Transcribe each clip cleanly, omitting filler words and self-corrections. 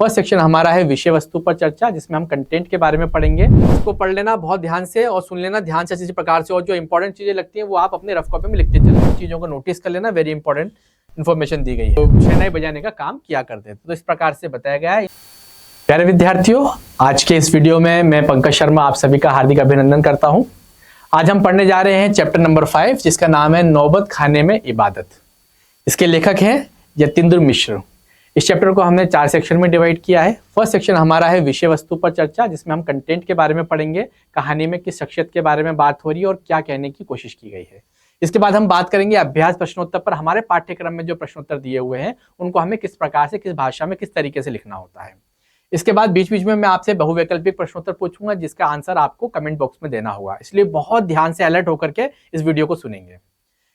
First section हमारा है विषय वस्तु पर चर्चा, जिसमें हम कंटेंट के बारे में पढ़ेंगे। इसको पढ़ लेना बहुत ध्यान से और सुन लेना ध्यान से अच्छी प्रकार से, और जो इंपॉर्टेंट चीजें लगती हैं वो आप अपने रफ कॉपी में लिखते चलें। चीजों को नोटिस कर लेना, वेरी इंपॉर्टेंट इन्फॉर्मेशन दी गई है। तो शहनाई बजाने का काम किया करते हैं, तो इस प्रकार से बताया गया है। प्यारे विद्यार्थियों, आज के इस वीडियो में मैं पंकज शर्मा आप सभी का हार्दिक अभिनंदन करता हूं। आज हम पढ़ने जा रहे हैं चैप्टर नंबर 5, जिसका नाम है नौबत खाने में इबादत। इसके लेखक हैं यतीन्द्र मिश्र। इस चैप्टर को हमने 4 सेक्शन में डिवाइड किया है। फर्स्ट सेक्शन हमारा है विषय वस्तु पर चर्चा, जिसमें हम कंटेंट के बारे में पढ़ेंगे, कहानी में किस शख्सियत के बारे में बात हो रही है और क्या कहने की कोशिश की गई है। इसके बाद हम बात करेंगे अभ्यास प्रश्नोत्तर पर। हमारे पाठ्यक्रम में जो प्रश्नोत्तर दिए हुए हैं उनको हमें किस प्रकार से, किस भाषा में, किस तरीके से लिखना होता है। इसके बाद बीच बीच में मैं आपसे बहुवैकल्पिक प्रश्नोत्तर पूछूंगा, जिसका आंसर आपको कमेंट बॉक्स में देना होगा, इसलिए बहुत ध्यान से अलर्ट होकर के इस वीडियो को सुनेंगे।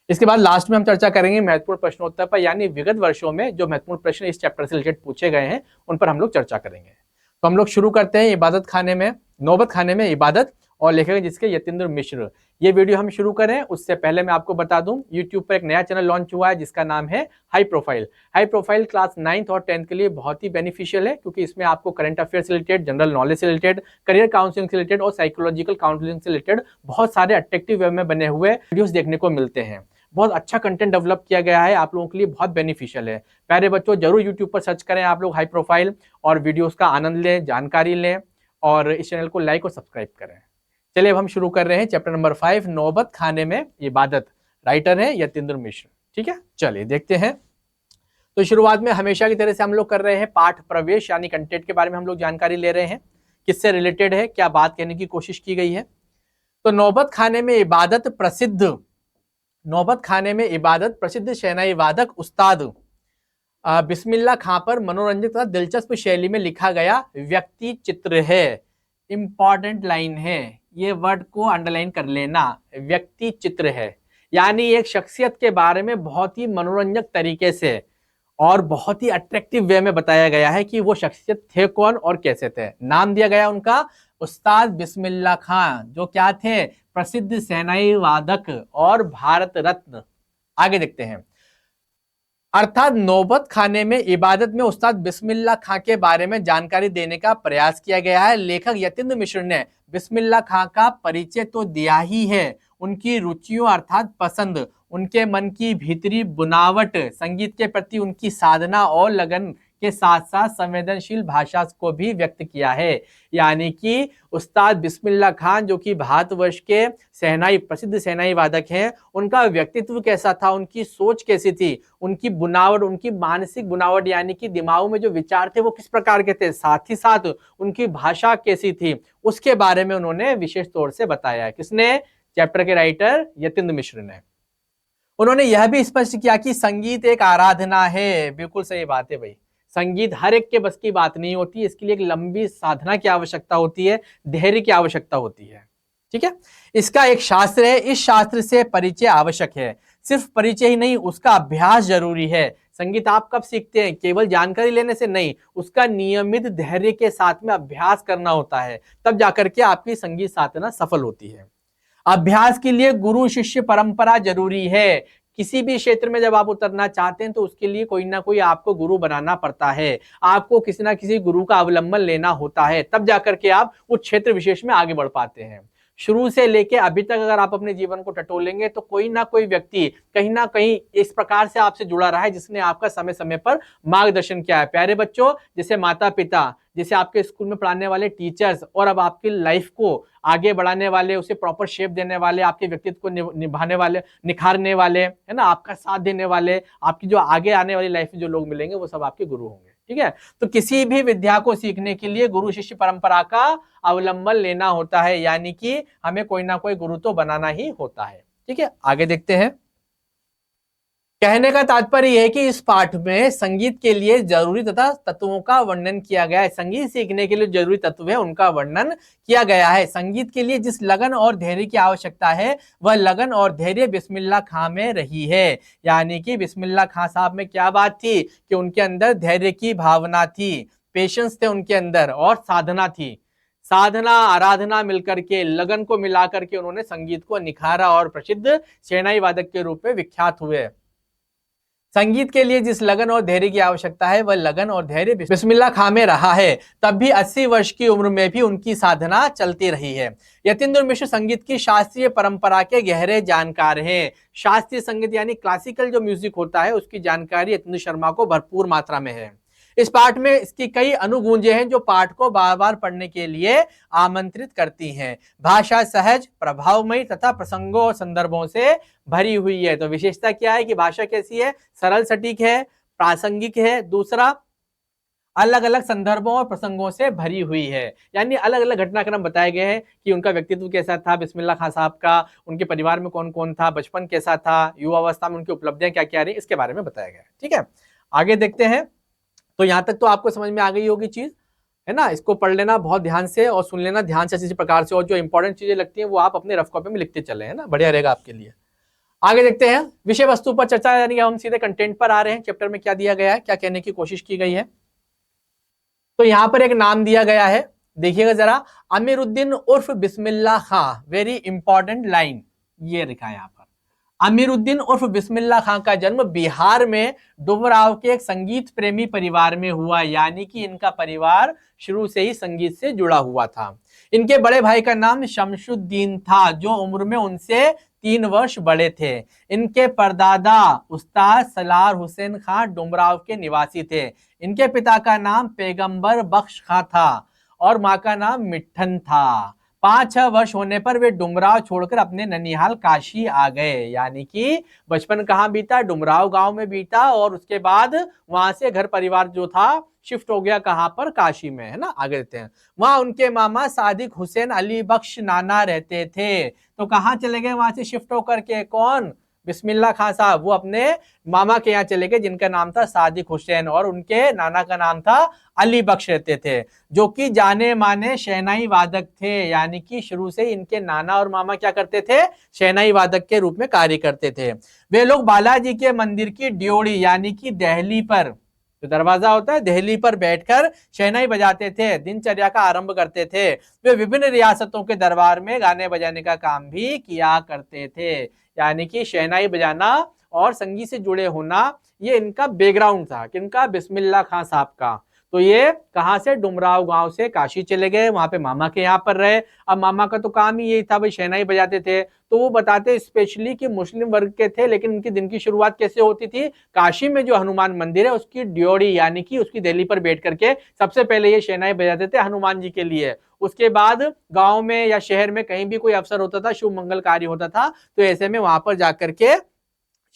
इसके बाद लास्ट में हम चर्चा करेंगे महत्वपूर्ण प्रश्नोत्तर पर, यानी विगत वर्षों में जो महत्वपूर्ण प्रश्न इस चैप्टर से रिलेटेड पूछे गए हैं उन पर हम लोग चर्चा करेंगे। तो हम लोग शुरू करते हैं इबादत खाने में, नौबत खाने में इबादत, और लेखक जिसके यतीन्द्र मिश्र। ये वीडियो हम शुरू करें उससे पहले मैं आपको बता दूं, YouTube पर एक नया चैनल लॉन्च हुआ है जिसका नाम है high profile. High profile class 9th और 10th के लिए बहुत ही बेनिफिशियल है, क्योंकि इसमें आपको करंट अफेयर से रिलेटेड, जनरल नॉलेज से रिलेटेड, करियर काउंसलिंग से रिलेटेड और साइकोलॉजिकल काउंसलिंग से रिलेटेड बहुत सारे अट्रैक्टिव वे में बने हुए वीडियोस देखने को मिलते हैं। बहुत अच्छा कंटेंट डेवलप किया गया है, आप लोगों के लिए बहुत बेनिफिशियल है। प्यारे बच्चों, जरूर YouTube पर सर्च करें आप लोग हाई प्रोफाइल, और वीडियोस का आनंद लें, जानकारी लें, और इस चैनल को लाइक और सब्सक्राइब करें। चलिए अब हम शुरू कर रहे हैं चैप्टर नंबर 5, नौबत खाने में इबादत। राइटर है यतीन्द्र मिश्र। ठीक है, चलिए देखते हैं। तो शुरुआत में हमेशा की तरह से हम लोग कर रहे हैं पाठ प्रवेश, यानी कंटेंट के बारे में हम लोग जानकारी ले रहे हैं, किससे रिलेटेड है, क्या बात कहने की कोशिश की गई है। तो नौबत खाने में इबादत प्रसिद्ध, नौबत खाने में इबादत प्रसिद्ध शहनाई वादक उस्ताद बिस्मिल्लाह खां पर मनोरंजक तथा दिलचस्प शैली में लिखा गया व्यक्ति चित्र है। इंपॉर्टेंट लाइन है, ये वर्ड को अंडरलाइन कर लेना, व्यक्ति चित्र है, यानी एक शख्सियत के बारे में बहुत ही मनोरंजक तरीके से और बहुत ही अट्रैक्टिव वे में बताया गया है कि वो शख्सियत थे कौन और कैसे थे। नाम दिया गया उनका उस्ताद बिस्मिल्लाह खां, जो क्या थे, प्रसिद्ध शहनाई वादक और भारत रत्न। आगे देखते हैं। अर्थात नौबत खाने में इबादत में उस्ताद बिस्मिल्लाह खां के बारे में जानकारी देने का प्रयास किया गया है। लेखक यतीन्द्र मिश्र ने बिस्मिल्लाह खां का परिचय तो दिया ही है, उनकी रुचियों अर्थात पसंद, उनके मन की भीतरी बुनावट, संगीत के प्रति उनकी साधना और लगन के साथ साथ संवेदनशील भाषा को भी व्यक्त किया है। यानी कि उस्ताद बिस्मिल्लाह खां, जो कि भारतवर्ष के शहनाई, प्रसिद्ध शहनाई वादक हैं, उनका व्यक्तित्व कैसा था, उनकी सोच कैसी थी, उनकी बुनावट, उनकी मानसिक बुनावट, यानी कि दिमाग में जो विचार थे वो किस प्रकार के थे, साथ ही साथ उनकी भाषा कैसी थी, उसके बारे में उन्होंने विशेष तौर से बताया है। किसने? चैप्टर के राइटर यतीन्द्र मिश्र ने। उन्होंने यह भी स्पष्ट किया कि संगीत एक आराधना है। बिल्कुल सही बात है भाई, संगीत हर एक के बस की बात नहीं होती, इसके लिए एक लंबी साधना की आवश्यकता होती है, धैर्य की आवश्यकता होती है। ठीक है, इसका एक शास्त्र है, इस शास्त्र से परिचय आवश्यक है। सिर्फ परिचय ही नहीं, उसका अभ्यास जरूरी है। संगीत आप कब सीखते हैं? केवल जानकारी लेने से नहीं, उसका नियमित धैर्य के साथ में अभ्यास करना होता है, तब जाकर के आपकी संगीत साधना सफल होती है। अभ्यास के लिए गुरु शिष्य परंपरा जरूरी है। किसी भी क्षेत्र में जब आप उतरना चाहते हैं तो उसके लिए कोई ना कोई आपको गुरु बनाना पड़ता है, आपको किसी ना किसी गुरु का अवलंबन लेना होता है, तब जाकर के आप उस क्षेत्र विशेष में आगे बढ़ पाते हैं। शुरू से लेके अभी तक अगर आप अपने जीवन को टटोलेंगे तो कोई ना कोई व्यक्ति कहीं ना कहीं इस प्रकार से आपसे जुड़ा रहा है, जिसने आपका समय समय पर मार्गदर्शन किया है। प्यारे बच्चों, जैसे माता पिता, जैसे आपके स्कूल में पढ़ाने वाले टीचर्स, और अब आपकी लाइफ को आगे बढ़ाने वाले, उसे प्रॉपर शेप देने वाले, आपके व्यक्तित्व को निभाने वाले, निखारने वाले, है ना, आपका साथ देने वाले, आपकी जो आगे आने वाली लाइफ में जो लोग मिलेंगे वो सब आपके गुरु होंगे। ठीक है, तो किसी भी विद्या को सीखने के लिए गुरु शिष्य परंपरा का अवलंबन लेना होता है, यानी कि हमें कोई ना कोई गुरु तो बनाना ही होता है। ठीक है, आगे देखते हैं। कहने का तात्पर्य यह है कि इस पाठ में संगीत के लिए जरूरी तथा तत्वों का वर्णन किया गया है। संगीत सीखने के लिए जरूरी तत्व है, उनका वर्णन किया गया है। संगीत के लिए जिस लगन और धैर्य की आवश्यकता है, वह लगन और धैर्य बिस्मिल्लाह खां में रही है। यानी कि बिस्मिल्लाह खां साहब में क्या बात थी कि उनके अंदर धैर्य की भावना थी, पेशेंस थे उनके अंदर, और साधना थी। साधना आराधना मिलकर के, लगन को मिलाकर के उन्होंने संगीत को निखारा और प्रसिद्ध शहनाई वादक के रूप में विख्यात हुए। संगीत के लिए जिस लगन और धैर्य की आवश्यकता है वह लगन और धैर्य बिस्मिल्लाह खां में रहा है। तब भी 80 वर्ष की उम्र में भी उनकी साधना चलती रही है। यतीन्द्र मिश्र संगीत की शास्त्रीय परंपरा के गहरे जानकार हैं। शास्त्रीय संगीत यानी क्लासिकल जो म्यूजिक होता है उसकी जानकारी यतीन्द्र शर्मा को भरपूर मात्रा में है। इस पाठ में इसकी कई अनुगूंजे हैं जो पाठ को बार बार पढ़ने के लिए आमंत्रित करती हैं। भाषा सहज, प्रभावमयी तथा प्रसंगों और संदर्भों से भरी हुई है। तो विशेषता क्या है कि भाषा कैसी है? सरल, सटीक है, प्रासंगिक है। दूसरा, अलग अलग संदर्भों और प्रसंगों से भरी हुई है, यानी अलग अलग घटनाक्रम बताए गए हैं कि उनका व्यक्तित्व कैसा था, बिस्मिल्लाह खां साहब का, उनके परिवार में कौन कौन था, बचपन कैसा था, युवावस्था में उनकी उपलब्धियां क्या क्या रही, इसके बारे में बताया गया है। ठीक है, आगे देखते हैं। तो यहां तक तो आपको समझ में आ गई होगी चीज, है ना। इसको पढ़ लेना बहुत ध्यान से और सुन लेना ध्यान से अच्छी प्रकार से, और जो इंपॉर्टेंट चीजें लगती हैं वो आप अपने रफ कॉपी में लिखते चले, है ना, बढ़िया रहेगा आपके लिए। आगे देखते हैं विषय वस्तु पर चर्चा, यानी हम सीधे कंटेंट पर आ रहे हैं। चैप्टर में क्या दिया गया है, क्या कहने की कोशिश की गई है। तो यहां पर एक नाम दिया गया है, देखिएगा जरा, अमीरुद्दीन उर्फ बिस्मिल्लाह खां। वेरी इंपॉर्टेंट लाइन ये लिखा है यहाँ पर। अमीरुद्दीन उर्फ बिस्मिल्लाह खां का जन्म बिहार में डुमराव के एक संगीत प्रेमी परिवार में हुआ, यानी कि इनका परिवार शुरू से ही संगीत से जुड़ा हुआ था। इनके बड़े भाई का नाम शमशुद्दीन था, जो उम्र में उनसे 3 वर्ष बड़े थे। इनके परदादा उस्ताद सलार हुसैन खां डुमराव के निवासी थे। इनके पिता का नाम पैगंबर बख्श खां था और माँ का नाम मिट्ठन था। 5-6 वर्ष होने पर वे डुमराव छोड़कर अपने ननिहाल काशी आ गए, यानी कि बचपन कहाँ बीता, डुमराव गांव में बीता, और उसके बाद वहां से घर परिवार जो था शिफ्ट हो गया कहाँ पर, काशी में, है ना। आगे देते हैं। वहां उनके मामा सादिक हुसैन अली बख्श नाना रहते थे। तो कहाँ चले गए वहां से शिफ्ट होकर के, कौन, बिस्मिल्लाह खां साहब, वो अपने मामा के यहाँ चले गए जिनका नाम था सादिक हुसैन, और उनके नाना का नाम था अली बख्श रहते थे, जो कि जाने माने शहनाई वादक थे। यानी कि शुरू से इनके नाना और मामा क्या करते थे, शहनाई वादक के रूप में कार्य करते थे। वे लोग बालाजी के मंदिर की ड्योढ़ी यानी कि दहली पर, जो दरवाजा होता है, दहली पर बैठकर शहनाई बजाते थे, दिनचर्या का आरंभ करते थे। वे विभिन्न रियासतों के दरबार में गाने बजाने का काम भी किया करते थे। यानी कि शहनाई बजाना और संगीत से जुड़े होना ये इनका बैकग्राउंड था, किनका, बिस्मिल्लाह खां साहब का। तो ये कहां से, डुमराव गांव से काशी चले गए, वहां पे मामा के यहाँ पर रहे। अब मामा का तो काम ही यही था, भाई शहनाई बजाते थे। तो वो बताते स्पेशली कि मुस्लिम वर्ग के थे, लेकिन उनकी दिन की शुरुआत कैसे होती थी, काशी में जो हनुमान मंदिर है उसकी ड्योढ़ी यानी कि उसकी दहली पर बैठ करके सबसे पहले ये शहनाई बजाते थे हनुमान जी के लिए। उसके बाद गांव में या शहर में कहीं भी कोई अवसर होता था, शुभ मंगल कार्य होता था, तो ऐसे में वहां पर जाकर के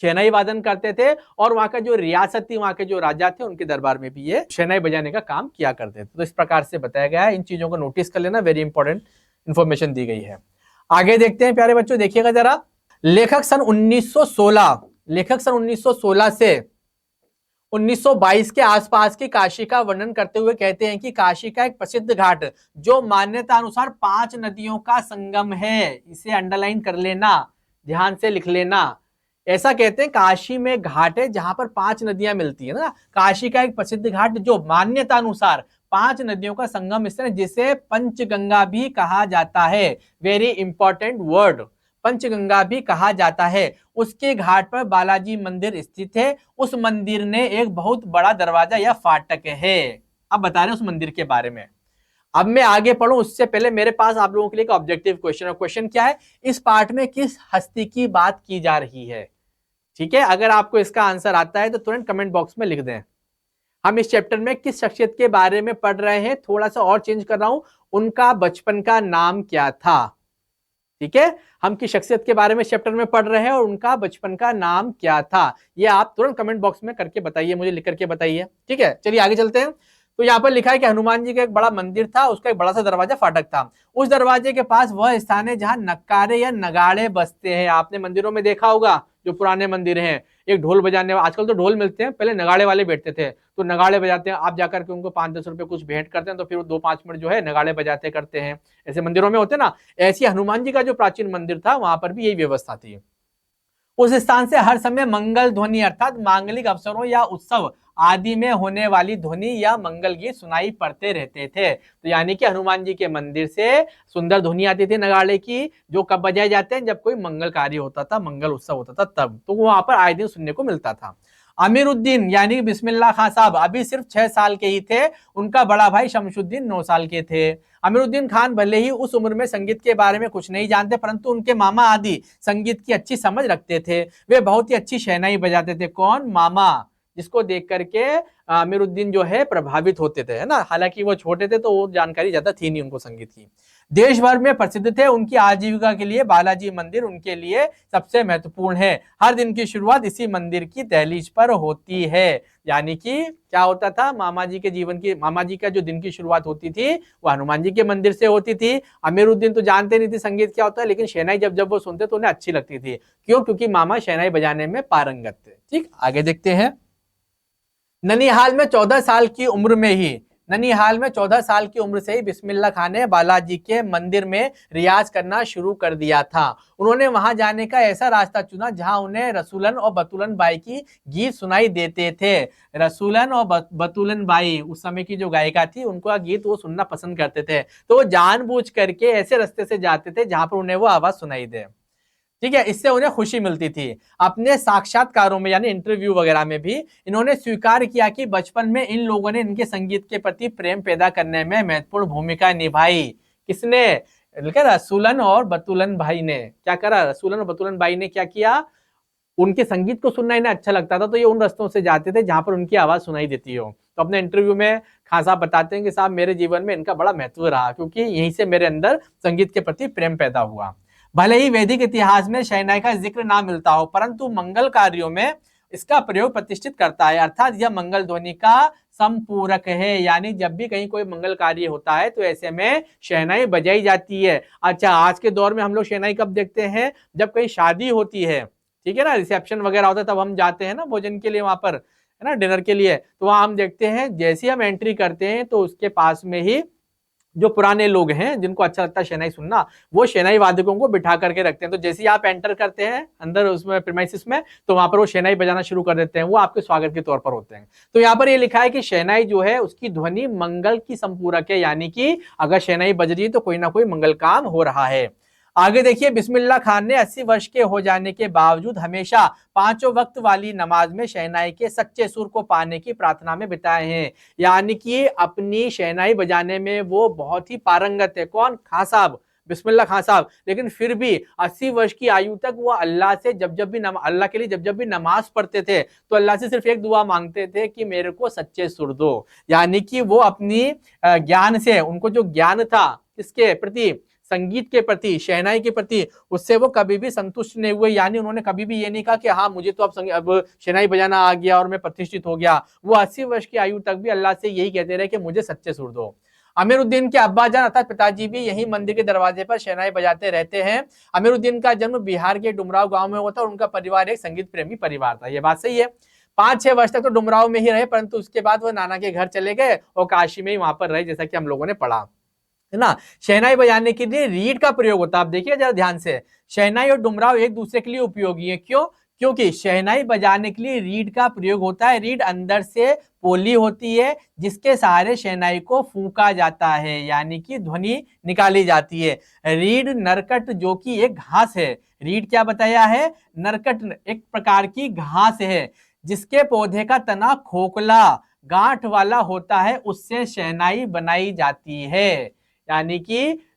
शहनाई वादन करते थे, और वहां का जो रियासत थी, वहां के जो राजा थे, उनके दरबार में भी ये शहनाई बजाने का काम किया करते थे। तो इस प्रकार से बताया गया है, इन चीजों को नोटिस कर लेना, वेरी इंपॉर्टेंट इंफॉर्मेशन दी गई है। आगे देखते हैं प्यारे बच्चों, देखिएगा जरा। लेखक सन 1916 से 1922 के आसपास की काशी का वर्णन करते हुए कहते हैं कि काशी का एक प्रसिद्ध घाट, जो मान्यता अनुसार 5 नदियों का संगम है, इसे अंडरलाइन कर लेना, ध्यान से लिख लेना। ऐसा कहते हैं, काशी में घाट है जहां पर 5 नदियां मिलती है ना। काशी का एक प्रसिद्ध घाट जो मान्यता अनुसार 5 नदियों का संगम स्थल, जिसे पंचगंगा भी कहा जाता है। वेरी इंपॉर्टेंट वर्ड, पंचगंगा भी कहा जाता है। उसके घाट पर बालाजी मंदिर स्थित है। उस मंदिर ने एक बहुत बड़ा दरवाजा या फाटक है। अब बता रहे हैं उस मंदिर के बारे में। अब मैं आगे पढ़ूं उससे पहले मेरे पास आप लोगों के लिए एक ऑब्जेक्टिव क्वेश्चन है। क्वेश्चन क्या है, इस पार्ट में किस हस्ती की बात की जा रही है। ठीक है, अगर आपको इसका आंसर आता है तो तुरंत कमेंट बॉक्स में लिख दें। हम इस चैप्टर में किस शख्सियत के बारे में पढ़ रहे हैं, थोड़ा सा और चेंज कर रहा हूं, उनका बचपन का नाम क्या था। ठीक है, हम किस शख्सियत के बारे में चैप्टर में पढ़ रहे हैं और उनका बचपन का नाम क्या था, ये आप तुरंत कमेंट बॉक्स में करके बताइए, मुझे लिख करके बताइए। ठीक है, चलिए आगे चलते हैं। तो यहाँ पर लिखा है कि हनुमान जी का एक बड़ा मंदिर था, उसका एक बड़ा सा दरवाजा फाटक था। उस दरवाजे के पास वह स्थान है जहां नक्कारे या नगाड़े बजते हैं। आपने मंदिरों में देखा होगा, जो पुराने मंदिर हैं, एक ढोल बजाने, आजकल तो ढोल मिलते हैं, पहले नगाड़े वाले बैठते थे, तो नगाड़े बजाते हैं। आप जाकर के उनको 5-10 रुपए कुछ भेंट करते हैं, तो फिर 2-5 मिनट जो है नगाड़े बजाते करते हैं। ऐसे मंदिरों में होते ना, ऐसी हनुमान जी का जो प्राचीन मंदिर था वहां पर भी यही व्यवस्था थी। उस स्थान से हर समय मंगल ध्वनि अर्थात मांगलिक अवसरों या उत्सव आदि में होने वाली ध्वनि या मंगल गीत सुनाई पड़ते रहते थे। तो यानी कि हनुमान जी के मंदिर से सुंदर ध्वनि आती थी नगाड़े की, जो कब बजाए जाते हैं, जब कोई मंगल कार्य होता था, मंगल उत्सव होता था तब, तो वहां पर आए दिन सुनने को मिलता था। अमीरुद्दीन यानी कि बिस्मिल्लाह खां साहब अभी सिर्फ 6 साल के ही थे। उनका बड़ा भाई शमशुद्दीन 9 साल के थे। अमीरुद्दीन खान भले ही उस उम्र में संगीत के बारे में कुछ नहीं जानते, परंतु उनके मामा आदि संगीत की अच्छी समझ रखते थे। वे बहुत ही अच्छी शहनाई बजाते थे। कौन? मामा, जिसको देख करके अमीरुद्दीन जो है प्रभावित होते थे, है ना। हालांकि वो छोटे थे तो वो जानकारी ज्यादा थी नहीं उनको संगीत की। देश भर में प्रसिद्ध थे। उनकी आजीविका के लिए बालाजी मंदिर उनके लिए सबसे महत्वपूर्ण है। हर दिन की शुरुआत इसी मंदिर की दहलीज पर होती है। यानी कि क्या होता था, मामा जी का जो दिन की शुरुआत होती थी वो हनुमान जी के मंदिर से होती थी। अमीरुद्दीन तो जानते नहीं थे संगीत क्या होता है, लेकिन शहनाई जब जब वो सुनते तो उन्हें अच्छी लगती थी। क्यों? क्योंकि मामा शहनाई बजाने में पारंगत थे। ठीक, आगे देखते हैं। ननिहाल में 14 साल की उम्र में ही ननिहाल में 14 साल की उम्र से ही बिस्मिल्लाह खान ने बालाजी के मंदिर में रियाज करना शुरू कर दिया था। उन्होंने वहां जाने का ऐसा रास्ता चुना जहां उन्हें रसूलन और बतूलन बाई की गीत सुनाई देते थे। रसूलन और बतूलन बाई उस समय की जो गायिका थी, उनका गीत वो सुनना पसंद करते थे। तो वो जानबूझ करके ऐसे रास्ते से जाते थे जहां पर उन्हें वो आवाज सुनाई दे। ठीक है, इससे उन्हें खुशी मिलती थी। अपने साक्षात्कारों में यानी इंटरव्यू वगैरह में भी इन्होंने स्वीकार किया कि बचपन में इन लोगों ने इनके संगीत के प्रति प्रेम पैदा करने में महत्वपूर्ण भूमिका निभाई। किसने? रसूलन और बतूलन भाई ने। क्या करा? रसूलन और बतूलन भाई ने क्या किया? उनके संगीत को सुनना इन्हें अच्छा लगता था, तो ये उन रास्तों से जाते थे जहां पर उनकी आवाज सुनाई देती हो। तो अपने इंटरव्यू में खान साहब बताते हैं कि साहब मेरे जीवन में इनका बड़ा महत्व रहा, क्योंकि यहीं से मेरे अंदर संगीत के प्रति प्रेम पैदा हुआ। भले ही वैदिक इतिहास में शहनाई का जिक्र ना मिलता हो, परंतु मंगल कार्यों में इसका प्रयोग प्रतिष्ठित करता है। अर्थात यह मंगल ध्वनि का संपूरक है। यानी जब भी कहीं कोई मंगल कार्य होता है तो ऐसे में शहनाई बजाई जाती है। अच्छा, आज के दौर में हम लोग शहनाई कब देखते हैं? जब कहीं शादी होती है, ठीक है ना, रिसेप्शन वगैरह होता है, तब हम जाते हैं ना भोजन के लिए वहां पर, है ना, डिनर के लिए। तो वहां हम देखते हैं जैसे ही हम एंट्री करते हैं तो उसके पास में ही जो पुराने लोग हैं जिनको अच्छा लगता है शहनाई सुनना, वो शहनाई वादकों को बिठा करके रखते हैं। तो जैसे ही आप एंटर करते हैं अंदर उसमें प्रीमाइसिस में, तो वहां पर वो शहनाई बजाना शुरू कर देते हैं। वो आपके स्वागत के तौर पर होते हैं। तो यहाँ पर ये लिखा है कि शहनाई जो है उसकी ध्वनि मंगल की संपूरक है। यानी कि अगर शहनाई बज रही है तो कोई ना कोई मंगल काम हो रहा है। आगे देखिए, बिस्मिल्लाह खान ने 80 वर्ष के हो जाने के बावजूद हमेशा 5 वक्त वाली नमाज में शहनाई के सच्चे सुर को पाने की प्रार्थना में बिताए हैं। यानी कि अपनी शहनाई बजाने में वो बहुत ही पारंगत है। कौन? खान साहब, बिस्मिल्लाह खान साहब। लेकिन फिर भी 80 वर्ष की आयु तक वो अल्लाह से अल्लाह के लिए जब भी नमाज पढ़ते थे तो अल्लाह से सिर्फ एक दुआ मांगते थे कि मेरे को सच्चे सुर दो। यानी कि वो अपनी ज्ञान से, उनको जो ज्ञान था इसके प्रति, संगीत के प्रति, शहनाई के प्रति, उससे वो कभी भी संतुष्ट नहीं हुए। यानी उन्होंने कभी भी ये नहीं कहा कि हाँ मुझे तो अब शहनाई बजाना आ गया और मैं प्रतिष्ठित हो गया। वो 80 वर्ष की आयु तक भी अल्लाह से यही कहते रहे कि मुझे सच्चे सुर दो। अमीरुद्दीन के अब्बाजान अर्थात पिताजी भी यही मंदिर के दरवाजे पर शहनाई बजाते रहते हैं। अमीरुद्दीन का जन्म बिहार के डुमराव गांव में हुआ था और उनका परिवार एक संगीत प्रेमी परिवार था। ये बात सही है। 5-6 वर्ष तक तो डुमराव में ही रहे, परंतु उसके बाद वो नाना के घर चले गए और काशी में ही वहां पर रहे, जैसा कि हम लोगों ने पढ़ा, है ना। शहनाई बजाने के लिए रीड का प्रयोग होता है। आप देखिए जरा ध्यान से, शहनाई और डुमराव एक दूसरे के लिए उपयोगी है। क्यों? क्योंकि शहनाई बजाने के लिए रीड का प्रयोग होता है। रीड अंदर से पोली होती है जिसके सहारे शहनाई को फूंका जाता है, यानी कि ध्वनि निकाली जाती है। रीड नरकट जो कि एक घास है। रीड क्या बताया है? नरकट एक प्रकार की घास है जिसके पौधे का तना खोखला गांठ वाला होता है, उससे शहनाई बनाई जाती है। यानी कि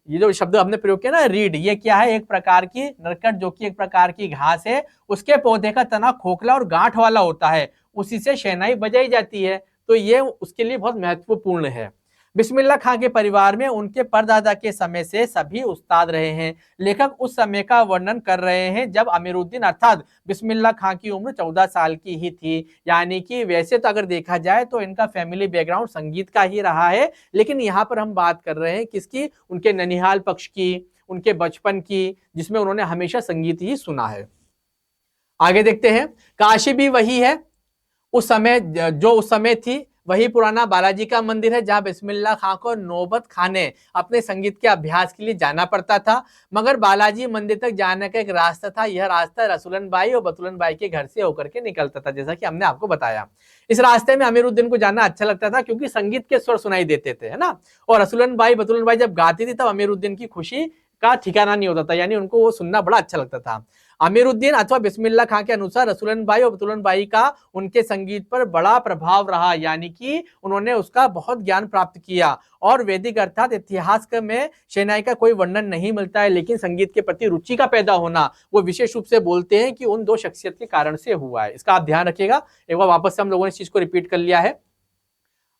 ये जो शब्द हमने प्रयोग किया ना रीड, ये क्या है? एक प्रकार की नरकट जो कि एक प्रकार की घास है, उसके पौधे का तना खोखला और गांठ वाला होता है, उसी से शहनाई बजाई जाती है। तो ये उसके लिए बहुत महत्वपूर्ण है। बिस्मिल्लाह खां के परिवार में उनके परदादा के समय से सभी उस्ताद रहे हैं। लेखक उस समय का वर्णन कर रहे हैं जब अमीरुद्दीन अर्थात बिस्मिल्लाह खां की उम्र 14 साल की ही थी। यानी कि वैसे तो अगर देखा जाए तो इनका फैमिली बैकग्राउंड संगीत का ही रहा है, लेकिन यहाँ पर हम बात कर रहे हैं किसकी? उनके ननिहाल पक्ष की, उनके बचपन की, जिसमें उन्होंने हमेशा संगीत ही सुना है। आगे देखते हैं। काशी भी वही है उस समय थी, वही पुराना बालाजी का मंदिर है जहां बिस्मिल्लाह खां को नौबत खाने अपने संगीत के अभ्यास के लिए जाना पड़ता था। मगर बालाजी मंदिर तक जाने का एक रास्ता था। यह रास्ता रसूलन बाई और बतूलन बाई के घर से होकर के निकलता था, जैसा कि हमने आपको बताया। इस रास्ते में अमीरुद्दीन को जाना अच्छा लगता था क्योंकि संगीत के स्वर सुनाई देते थे, है ना। और रसूलन बाई, बतूलन बाई जब गाती थी तब अमीरुद्दीन की खुशी का ठिकाना नहीं होता था, यानी उनको वो सुनना बड़ा अच्छा लगता था। अमीरुद्दीन अथवा बिस्मिल्लाह खां के अनुसार रसूलन भाई और बतूलन भाई का उनके संगीत पर बड़ा प्रभाव रहा, यानी कि उन्होंने उसका बहुत ज्ञान प्राप्त किया। और वैदिक अर्थात इतिहास में शहनाई का कोई वर्णन नहीं मिलता है, लेकिन संगीत के प्रति रुचि का पैदा होना वो विशेष रूप से बोलते हैं कि उन दो शख्सियत के कारण से हुआ है। इसका आप ध्यान रखिएगा। एक बार वापस से हम लोगों ने इस चीज को रिपीट कर लिया है।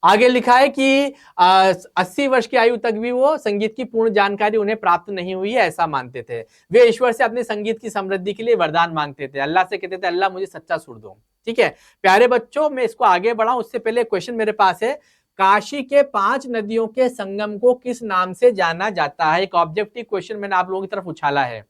आगे लिखा है कि 80 वर्ष की आयु तक भी वो संगीत की पूर्ण जानकारी उन्हें प्राप्त नहीं हुई है, ऐसा मानते थे। वे ईश्वर से अपने संगीत की समृद्धि के लिए वरदान मांगते थे। अल्लाह से कहते थे अल्लाह मुझे सच्चा सुर दो। ठीक है प्यारे बच्चों, मैं इसको आगे बढ़ाऊं उससे पहले क्वेश्चन मेरे पास है, काशी के 5 नदियों के संगम को किस नाम से जाना जाता है? एक ऑब्जेक्टिव क्वेश्चन मैंने आप लोगों की तरफ उछाला है,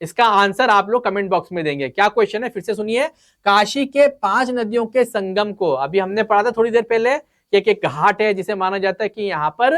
इसका आंसर आप लोग कमेंट बॉक्स में देंगे। क्या क्वेश्चन है फिर से सुनिए। काशी के 5 नदियों के संगम को, अभी हमने पढ़ा था थोड़ी देर पहले, एक घाट है जिसे माना जाता है कि यहाँ पर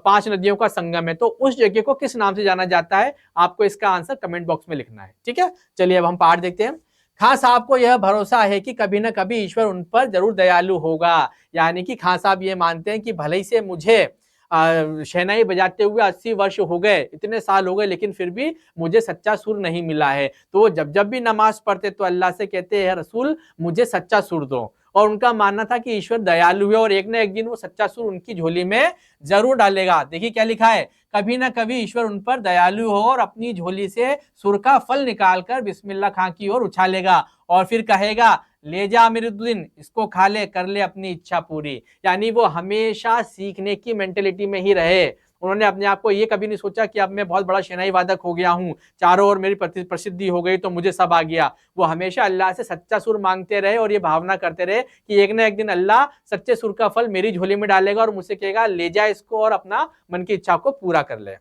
5 नदियों का संगम है, तो उस जगह को किस नाम से जाना जाता है? आपको इसका आंसर कमेंट बॉक्स में लिखना है। ठीक है चलिए अब हम पाठ देखते हैं। खान साहब को यह भरोसा है कि कभी ना कभी ईश्वर उन पर जरूर दयालु होगा, यानी कि खान साहब ये मानते हैं कि भले ही से मुझे शहनाई बजाते हुए 80 वर्ष हो गए, इतने साल हो गए, लेकिन फिर भी मुझे सच्चा सुर नहीं मिला है। तो वो जब जब भी नमाज पढ़ते तो अल्लाह से कहते हैं रसूल मुझे सच्चा सुर दो। और उनका मानना था कि ईश्वर दयालु है और एक ना एक दिन वो सच्चा सुर उनकी झोली में जरूर डालेगा। देखिए क्या लिखा है, कभी ना कभी ईश्वर उन पर दयालु हो और अपनी झोली से सुर का फल निकालकर बिस्मिल्लाह खां की ओर उछालेगा और फिर कहेगा ले जा अमीरुद्दीन, इसको खा ले, कर ले अपनी इच्छा पूरी। यानी वो हमेशा सीखने की मेंटेलिटी में ही रहे। उन्होंने अपने आप को ये कभी नहीं सोचा कि अब मैं बहुत बड़ा शहनाई वादक हो गया हूँ, चारों ओर मेरी प्रसिद्धि हो गई तो मुझे सब आ गया। वो हमेशा अल्लाह से सच्चा सुर मांगते रहे और ये भावना करते रहे कि एक ना एक दिन अल्लाह सच्चे सुर का फल मेरी झोली में डालेगा और मुझसे कहेगा ले जा इसको और अपना मन की इच्छा को पूरा कर ले।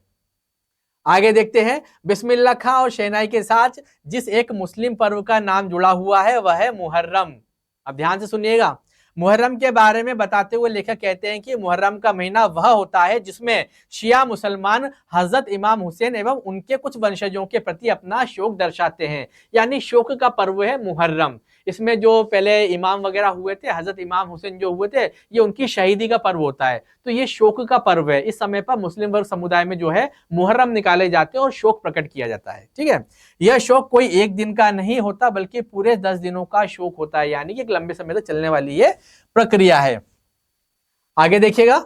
आगे देखते हैं, बिस्मिल्लाह खां और शहनाई के साथ जिस एक मुस्लिम पर्व का नाम जुड़ा हुआ है वह है मुहर्रम। अब ध्यान से सुनिएगा, मुहर्रम के बारे में बताते हुए लेखक कहते हैं कि मुहर्रम का महीना वह होता है जिसमें शिया मुसलमान हजरत इमाम हुसैन एवं उनके कुछ वंशजों के प्रति अपना शोक दर्शाते हैं, यानी शोक का पर्व है मुहर्रम। इसमें जो पहले इमाम वगैरह हुए थे, हजरत इमाम हुसैन जो हुए थे, ये उनकी शहीदी का पर्व होता है, तो ये शोक का पर्व है। इस समय पर मुस्लिम वर्ग समुदाय में जो है मुहर्रम निकाले जाते हैं और शोक प्रकट किया जाता है। ठीक है, यह शोक कोई एक दिन का नहीं होता बल्कि पूरे 10 दिनों का शोक होता है, यानी कि एक लंबे समय तक चलने वाली ये प्रक्रिया है। आगे देखिएगा,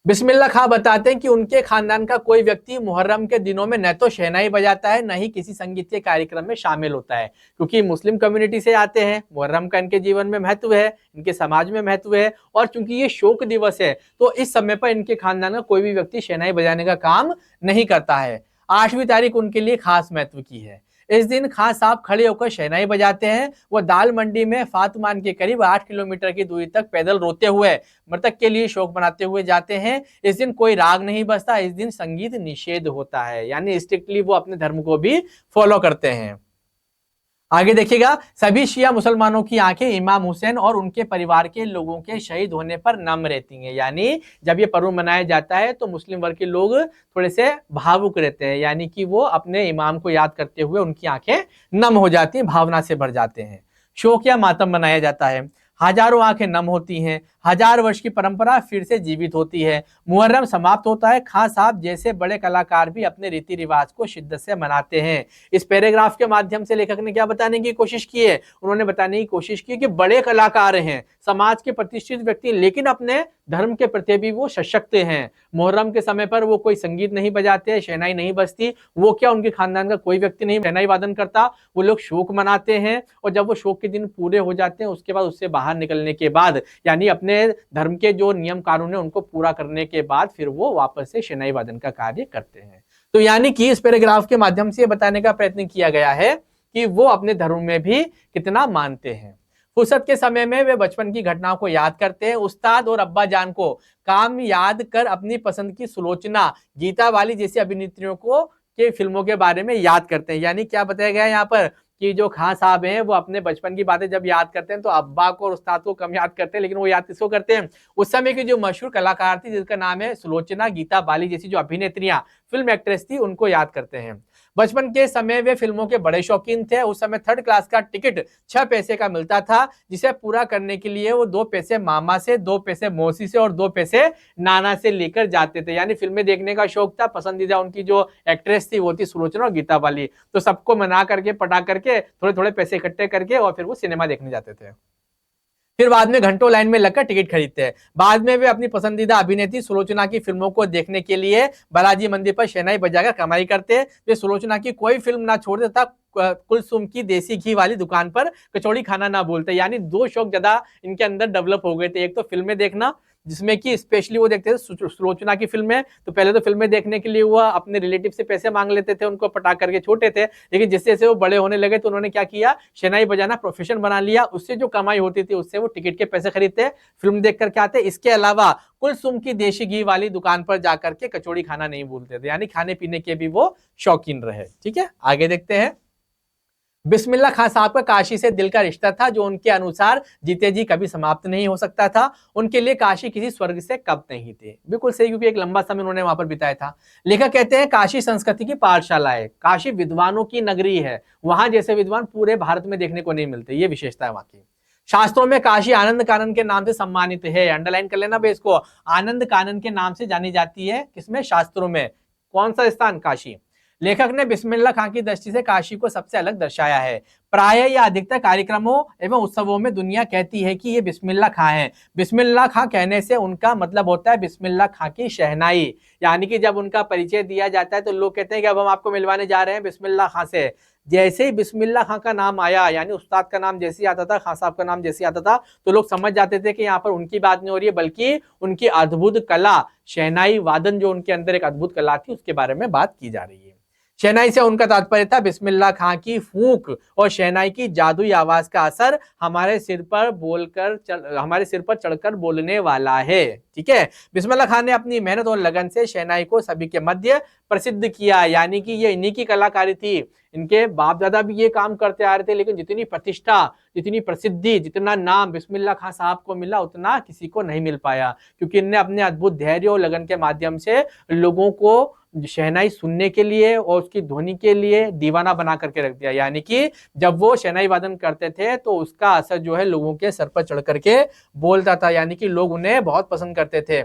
बिस्मिल्लाह खां बताते हैं कि उनके खानदान का कोई व्यक्ति मुहर्रम के दिनों में न तो शहनाई बजाता है न ही किसी संगीत के कार्यक्रम में शामिल होता है, क्योंकि मुस्लिम कम्युनिटी से आते हैं। मुहर्रम का इनके जीवन में महत्व है, इनके समाज में महत्व है, और चूंकि ये शोक दिवस है तो इस समय पर इनके खानदान का कोई भी व्यक्ति शहनाई बजाने का काम नहीं करता है। 8वीं तारीख उनके लिए खास महत्व की है। इस दिन खान साहब खड़े होकर शहनाई बजाते हैं। वो दाल मंडी में फातमान के करीब 8 किलोमीटर की दूरी तक पैदल रोते हुए मृतक के लिए शोक मनाते हुए जाते हैं। इस दिन कोई राग नहीं बजता, इस दिन संगीत निषेध होता है, यानी स्ट्रिक्टली वो अपने धर्म को भी फॉलो करते हैं। आगे देखिएगा, सभी शिया मुसलमानों की आंखें इमाम हुसैन और उनके परिवार के लोगों के शहीद होने पर नम रहती हैं, यानी जब ये पर्व मनाया जाता है तो मुस्लिम वर्ग के लोग थोड़े से भावुक रहते हैं, यानी कि वो अपने इमाम को याद करते हुए उनकी आंखें नम हो जाती हैं, भावना से भर जाते हैं। शोक या मातम मनाया जाता है, हजारों आंखें नम होती हैं, 1000 वर्ष की परंपरा फिर से जीवित होती है। मुहर्रम समाप्त होता है, खान साहब जैसे बड़े कलाकार भी अपने रीति रिवाज को शिद्दत से मनाते हैं। इस पैराग्राफ के माध्यम से लेखक ने क्या बताने की कोशिश की है? उन्होंने बताने की कोशिश की कि बड़े कलाकार हैं, समाज के प्रतिष्ठित व्यक्ति, लेकिन अपने धर्म के प्रति भी वो सशक्त हैं। मुहर्रम के समय पर वो कोई संगीत नहीं बजाते, शहनाई नहीं बजती, वो क्या उनके खानदान का कोई व्यक्ति नहीं शहनाई वादन करता, वो लोग शोक मनाते हैं। और जब वो शोक के दिन पूरे हो जाते हैं उसके बाद उससे बाहर निकलने के बाद, यानी अपने धर्म के जो नियम कानून है उनको पूरा करने के बाद फिर वो वापस से शहनाई वादन का कार्य करते हैं। तो यानी कि इस पैराग्राफ के माध्यम से बताने का प्रयत्न किया गया है कि वो अपने धर्म में भी कितना मानते हैं। फुर्सत के समय में वे बचपन की घटनाओं को याद करते हैं। उस्ताद और अब्बा जान को काम याद कर अपनी पसंद की सुलोचना, गीता वाली जैसी अभिनेत्रियों को के फिल्मों के बारे में याद करते हैं। यानी क्या बताया गया है यहाँ पर कि जो खान साहब हैं वो अपने बचपन की बातें जब याद करते हैं तो अब्बा को और उस्ताद को कम याद करते हैं, लेकिन वो याद किसको करते हैं? उस समय की जो मशहूर कलाकार थी जिसका नाम है सुलोचना, गीता बाली जैसी जो अभिनेत्रियां फिल्म एक्ट्रेस थी उनको याद करते हैं। बचपन के समय वे फिल्मों के बड़े शौकीन थे। उस समय 3rd क्लास का टिकट 6 पैसे का मिलता था, जिसे पूरा करने के लिए वो 2 पैसे मामा से, 2 पैसे मौसी से और 2 पैसे नाना से लेकर जाते थे। यानी फिल्में देखने का शौक था। पसंदीदा उनकी जो एक्ट्रेस थी वो थी सुलोचना और गीता बाली। तो सबको मना करके, पटा करके, थोड़े थोड़े पैसे इकट्ठे करके और फिर वो सिनेमा देखने जाते थे। फिर बाद में घंटों लाइन में लगकर टिकट खरीदते हैं। बाद में वे अपनी पसंदीदा अभिनेत्री सुलोचना की फिल्मों को देखने के लिए बालाजी मंदिर पर शहनाई बजाकर कमाई करते हैं। वे सुलोचना की कोई फिल्म ना छोड़ते तथा कुलसुम की देसी घी वाली दुकान पर कचौड़ी खाना ना भूलते। यानी 2 शौक ज्यादा इनके अंदर डेवलप हो गए थे। एक तो फिल्में देखना, जिसमें कि स्पेशली वो देखते थे सुलोचना की फिल्में। तो पहले तो फिल्में देखने के लिए वो अपने रिलेटिव से पैसे मांग लेते थे, उनको पटा करके, छोटे थे। लेकिन जैसे जैसे वो बड़े होने लगे तो उन्होंने क्या किया, शहनाई बजाना प्रोफेशन बना लिया। उससे जो कमाई होती थी उससे वो टिकट के पैसे खरीदते, फिल्म देख करके आते। इसके अलावा कुलसुम की देशी घी वाली दुकान पर जाकर के कचौड़ी खाना नहीं भूलते थे। यानी खाने पीने के भी वो शौकीन रहे। ठीक है, आगे देखते हैं। बिस्मिल्लाह खां साहब का काशी से दिल का रिश्ता था, जो उनके अनुसार जीते जी कभी समाप्त नहीं हो सकता था। उनके लिए काशी किसी स्वर्ग से कम नहीं थी। बिल्कुल सही, क्योंकि एक लंबा समय उन्होंने वहां पर बिताया था। लेखक कहते हैं काशी संस्कृति की पाठशाला है, काशी विद्वानों की नगरी है। वहां जैसे विद्वान पूरे भारत में देखने को नहीं मिलते, ये विशेषता है वहां की। शास्त्रों में काशी आनंद कानन के नाम से सम्मानित है। अंडरलाइन कर लेना भाई इसको, आनंद कानन के नाम से जानी जाती है। किसमें? शास्त्रों में। कौन सा स्थान? काशी। लेखक ने बिस्मिल्लाह खां की दृष्टि से काशी को सबसे अलग दर्शाया है। प्राय या अधिकतर कार्यक्रमों एवं उत्सवों में दुनिया कहती है कि ये बिस्मिल्लाह खां है। बिस्मिल्लाह खां कहने से उनका मतलब होता है बिस्मिल्लाह खां की शहनाई। यानी कि जब उनका परिचय दिया जाता है तो लोग कहते हैं कि अब हम आपको मिलवाने जा रहे हैं बिस्मिल्लाह खां से। जैसे ही बिस्मिल्लाह खां का नाम आया, यानी उस्ताद का नाम जैसे ही आता था, खां साहब का नाम जैसे ही आता था, तो लोग समझ जाते थे कि यहाँ पर उनकी बात नहीं हो रही है, बल्कि उनकी अद्भुत कला, शहनाई वादन, जो उनके अंदर एक अद्भुत कला थी, उसके बारे में बात की जा रही है। शहनाई से उनका तात्पर्य था बिस्मिल्लाह खां की फूंक और शहनाई की जादुई आवाज का असर हमारे सिर पर चढ़कर बोलने वाला है। ठीक है, बिस्मिल्लाह खां ने अपनी मेहनत और लगन से शहनाई को सभी के मध्य प्रसिद्ध किया। यानी कि ये इन्हीं की कलाकारी थी। इनके बाप दादा भी ये काम करते आ रहे थे, लेकिन जितनी प्रतिष्ठा, जितनी प्रसिद्धि, जितना नाम बिस्मिल्लाह खां साहब को मिला, उतना किसी को नहीं मिल पाया, क्योंकि इनने अपने अद्भुत धैर्य और लगन के माध्यम से लोगों को शहनाई सुनने के लिए और उसकी ध्वनि के लिए दीवाना बना करके रख दिया। यानी कि जब वो शहनाई वादन करते थे तो उसका असर जो है लोगों के सर पर चढ़ करके बोलता था। यानी कि लोग उन्हें बहुत पसंद करते थे।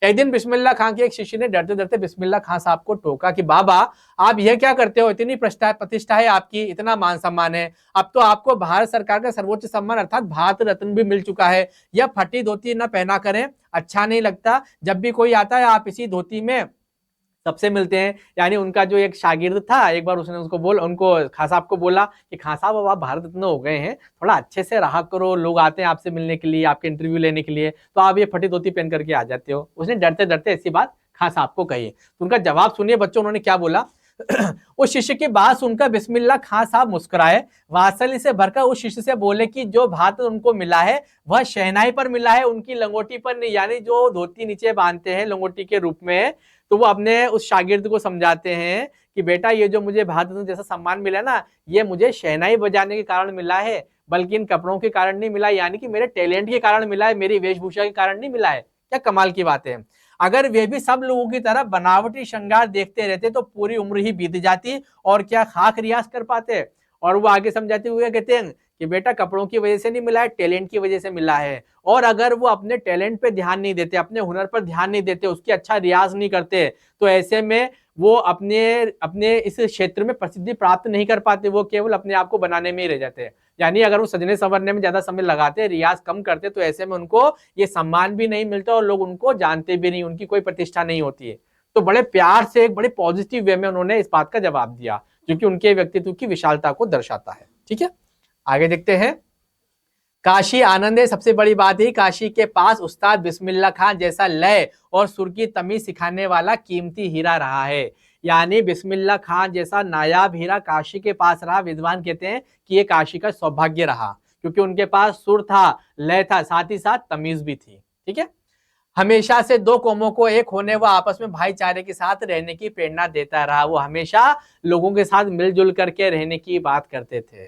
एक दिन बिस्मिल्लाह खां के एक शिष्य ने डरते डरते बिस्मिल्लाह खां साहब को टोका कि बाबा, आप यह क्या करते हो? इतनी प्रतिष्ठा है आपकी, इतना मान सम्मान है, अब तो आपको भारत सरकार का सर्वोच्च सम्मान अर्थात भारत रत्न भी मिल चुका है। यह फटी धोती न पहना करें, अच्छा नहीं लगता। जब भी कोई आता है आप इसी धोती में सबसे मिलते हैं। यानी उनका जो एक शागिर्द था, एक बार उसने उनको खां साहब को बोला कि खां साहब अब आप भारत रत्न हो गए हैं, थोड़ा अच्छे से रहा करो, लोग आते हैं आपसे मिलने के लिए, आपके इंटरव्यू लेने के लिए, तो आप ये फटी धोती पहन करके आ जाते हो। उसने डरते डरते ऐसी बात खां साहब को कही। तो उनका जवाब सुनिए बच्चों, उन्होंने क्या बोला। उस शिष्य की बात सुनकर बिस्मिल्लाह खां साहब मुस्कुराए, वात्सल्य से भरकर उस शिष्य से बोले कि जो भारत उनको मिला है वह शहनाई पर मिला है, उनकी लंगोटी पर नहीं। यानी जो धोती नीचे बांधते हैं लंगोटी के रूप में, तो वो अपने उस शागिर्द को समझाते हैं कि बेटा, ये जो मुझे भारत रत्न जैसा सम्मान मिला ना, ये मुझे शहनाई बजाने के कारण मिला है, बल्कि इन कपड़ों के कारण नहीं मिला, यानी कि मेरे टैलेंट के कारण मिला है, मेरी वेशभूषा के कारण नहीं मिला है। क्या कमाल की बात है। अगर वे भी सब लोगों की तरह बनावटी श्रृंगार देखते रहते तो पूरी उम्र ही बीत जाती और क्या खाक रियाज कर पाते। और वो आगे समझाते हुए कहते हैं कि बेटा, कपड़ों की वजह से नहीं मिला है, टैलेंट की वजह से मिला है। और अगर वो अपने टैलेंट पे ध्यान नहीं देते, अपने हुनर पर ध्यान नहीं देते, उसकी अच्छा रियाज नहीं करते, तो ऐसे में वो अपने इस क्षेत्र में प्रसिद्धि प्राप्त नहीं कर पाते। वो केवल अपने आप को बनाने में ही रह जाते हैं। यानी अगर वो सजने संवरने में ज्यादा समय लगाते, रियाज कम करते, तो ऐसे में उनको ये सम्मान भी नहीं मिलता और लोग उनको जानते भी नहीं, उनकी कोई प्रतिष्ठा नहीं होती है। तो बड़े प्यार से, एक बड़े पॉजिटिव वे में उन्होंने इस बात का जवाब दिया, जो कि उनके व्यक्तित्व की विशालता को दर्शाता है। ठीक है, आगे देखते हैं। काशी आनंद है, सबसे बड़ी बात है काशी के पास उस्ताद बिस्मिल्लाह खां जैसा लय और सुर की तमीज सिखाने वाला कीमती हीरा रहा है। यानी बिस्मिल्लाह खां जैसा नायाब हीरा काशी के पास रहा। विद्वान कहते हैं कि ये काशी का सौभाग्य रहा, क्योंकि उनके पास सुर था, लय था, साथ ही साथ तमीज भी थी। ठीक है, हमेशा से दो कौमों को एक होने व आपस में भाईचारे के साथ रहने की प्रेरणा देता रहा। वो हमेशा लोगों के साथ मिलजुल करके रहने की बात करते थे।